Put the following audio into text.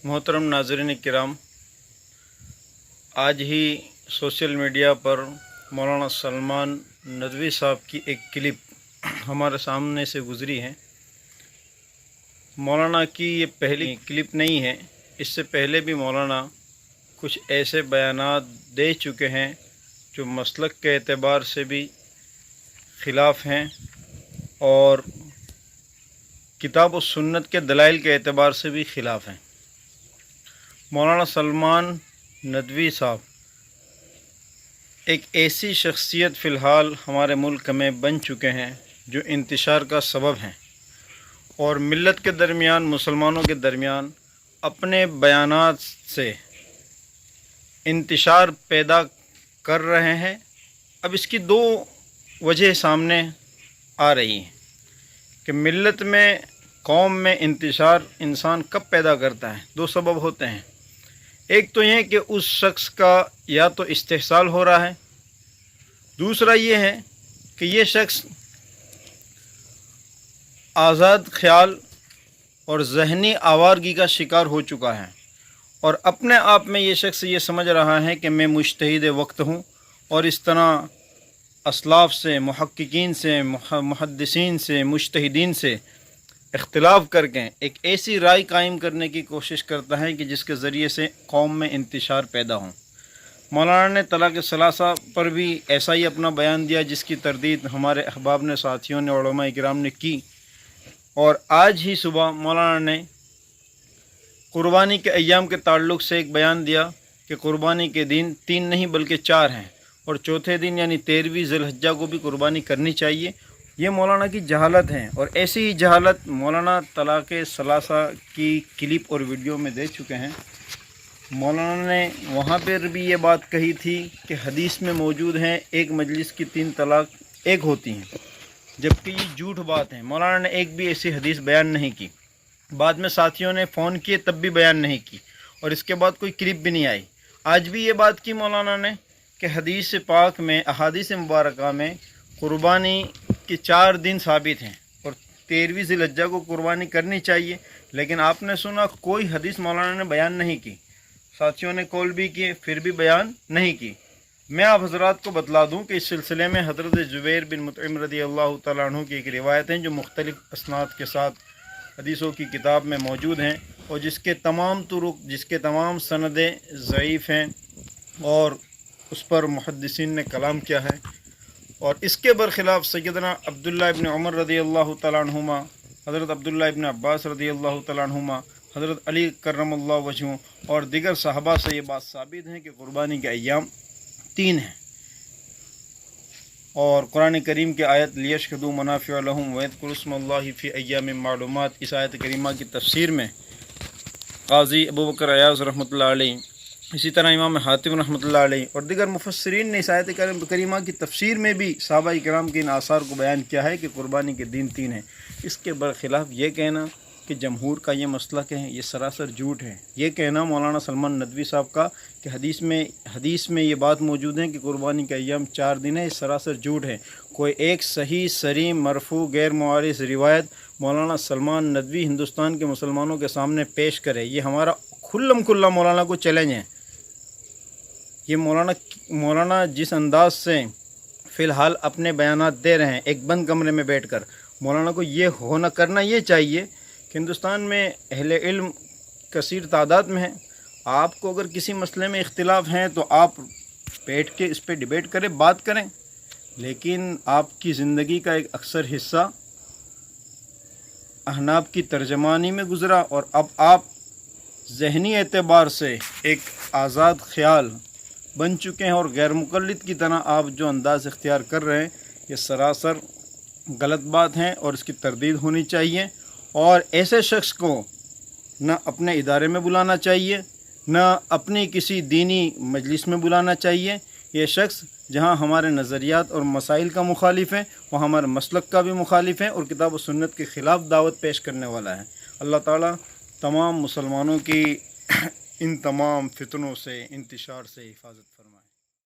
मोहतरम नाज़रीन किराम, आज ही सोशल मीडिया पर मौलाना सलमान नदवी साहब की एक क्लिप हमारे सामने से गुज़री है। मौलाना की ये पहली क्लिप नहीं है, इससे पहले भी मौलाना कुछ ऐसे बयानात दे चुके हैं जो मसलक के एतबार से भी ख़िलाफ़ हैं और किताब और सुन्नत के दलाइल के एतबार से भी ख़िलाफ़ हैं। मौलाना सलमान नदवी साहब एक ऐसी शख्सियत फ़िलहाल हमारे मुल्क में बन चुके हैं जो इंतशार का सबब हैं और मिल्लत के दरमियान, मुसलमानों के दरमियान अपने बयानात से इंतशार पैदा कर रहे हैं। अब इसकी दो वजह सामने आ रही हैं कि मिल्लत में, कौम में इंतशार इंसान कब पैदा करता है। दो सबब होते हैं। एक तो ये कि उस शख्स का या तो इस्तेहसाल हो रहा है, दूसरा ये है कि ये शख्स आज़ाद ख्याल और ज़हनी आवारगी का शिकार हो चुका है और अपने आप में ये शख्स ये समझ रहा है कि मैं मुज्तहिद वक्त हूँ और इस तरह असलाफ़ से, मुहक्किकीन से, मुहद्दिसीन से, मुज्तहिदीन से इख्तिलाफ़ करके एक ऐसी राय कायम करने की कोशिश करता है कि जिसके ज़रिए से कौम में इंतशार पैदा हो। मौलाना ने तलाक़ सलासा पर भी ऐसा ही अपना बयान दिया, जिसकी तरदीद हमारे अहबाब ने, साथियों ने, उलमा इकराम ने की। और आज ही सुबह मौलाना ने कुर्बानी के अय्याम के ताल्लुक़ से एक बयान दिया कि कुर्बानी के दिन 3 नहीं बल्कि 4 हैं और चौथे दिन यानी 13वीं ज़िलहज्जा को भी कुर्बानी करनी चाहिए। ये मौलाना की जहालत है और ऐसी ही जहालत मौलाना तलाक़ सलासा की क्लिप और वीडियो में दे चुके हैं। मौलाना ने वहाँ पर भी ये बात कही थी कि हदीस में मौजूद हैं एक मजलिस की 3 तलाक़ एक होती हैं, जबकि ये झूठ बात है। मौलाना ने एक भी ऐसी हदीस बयान नहीं की। बाद में साथियों ने फ़ोन किए तब भी बयान नहीं की और इसके बाद कोई क्लिप भी नहीं आई। आज भी ये बात की मौलाना ने कि हदीस पाक में, अहादीस मुबारका में कुर्बानी के 4 दिन साबित हैं और 13वीं ज़िलहज्जा को कुर्बानी करनी चाहिए, लेकिन आपने सुना कोई हदीस मौलाना ने बयान नहीं की। साथियों ने कॉल भी किए फिर भी बयान नहीं की। मैं आप हज़रात को बतला दूं कि इस सिलसिले में हज़रत ज़ुबैर बिन मुतइम रज़ियल्लाहु तआला अन्हु की एक रिवायत है जो मुख्तलिफ़ असनाद के साथ हदीसों की किताब में मौजूद हैं और जिसके तमाम तुरुक, जिसके तमाम सनदें ज़ईफ़ हैं और उस पर मुहद्दिसीन ने कलाम किया है। और इसके बरखिलाफ़ सैयदना अब्दुल्लाह इब्न उमर रज़ियल्लाहु तआला अन्हुमा, हज़रत अब्दुल्लाह इब्न अब्बास रज़ियल्लाहु तआला अन्हुमा, हज़रत अली करमल्लाहु वजहू और दिगर सहाबा से ये बात साबित है कि कुर्बानी के अय्याम 3 हैं। और कुरान करीम की आयत लियशहदू मनाफ़िअ लहुम व यज़कुरुस्मल्लाहि फ़ी अय्यामिन मालूमात, इस आयत करीमा की तफसीर में क़ाज़ी अबू बकर अयाज़ रहमतुल्लाह अलैह, इसी तरह इमाम हातिम रहमतुल्लाह अलैह और दिगर मुफस्सिरीन ने इस आयत करीमा की तफसीर में भी सहाबा इकराम के इन आसार को बयान किया है कि कुर्बानी के दिन 3 हैं। इसके बरखिलाफ़ ये कहना कि जमहूर का ये मसलक है, ये सरासर झूठ है। ये कहना मौलाना सलमान नदवी साहब का कि हदीस में ये बात मौजूद है कि कुर्बानी के अय्याम 4 दिन है, ये सरासर झूठ है। कोई एक सही, सरी, मरफू, गैर मुआरिज़ रिवायत मौलाना सलमान नदवी हिंदुस्तान के मुसलमानों के सामने पेश करे। ये हमारा खुल्लम खुल्ला मौलाना को चैलेंज है। ये मौलाना जिस अंदाज से फ़िलहाल अपने बयानात दे रहे हैं एक बंद कमरे में बैठकर, मौलाना को ये करना ये चाहिए कि हिंदुस्तान में अहले इल्म कसीर तादाद में है। आपको अगर किसी मसले में इख्तिलाफ़ हैं तो आप बैठ के इस पर डिबेट करें, बात करें, लेकिन आपकी ज़िंदगी का एक अक्सर हिस्सा अहनाब की तर्जमानी में गुज़रा और अब आप ज़हनी एतबार से एक आज़ाद ख्याल बन चुके हैं और गैर मुक़ल्लिद की तरह आप जो अंदाज़ इख्तियार कर रहे हैं, ये सरासर गलत बात है और इसकी तरदीद होनी चाहिए। और ऐसे शख्स को न अपने इदारे में बुलाना चाहिए, न अपनी किसी दीनी मजलिस में बुलाना चाहिए। ये शख्स जहाँ हमारे नज़रियात और मसाइल का मुखालिफ है, वहाँ हमारे मसलक का भी मुखालिफ है और किताब व सुन्नत के ख़िलाफ़ दावत पेश करने वाला है। अल्लाह ताला तमाम मुसलमानों की इन तमाम फितनों से, इंतशार से हिफाजत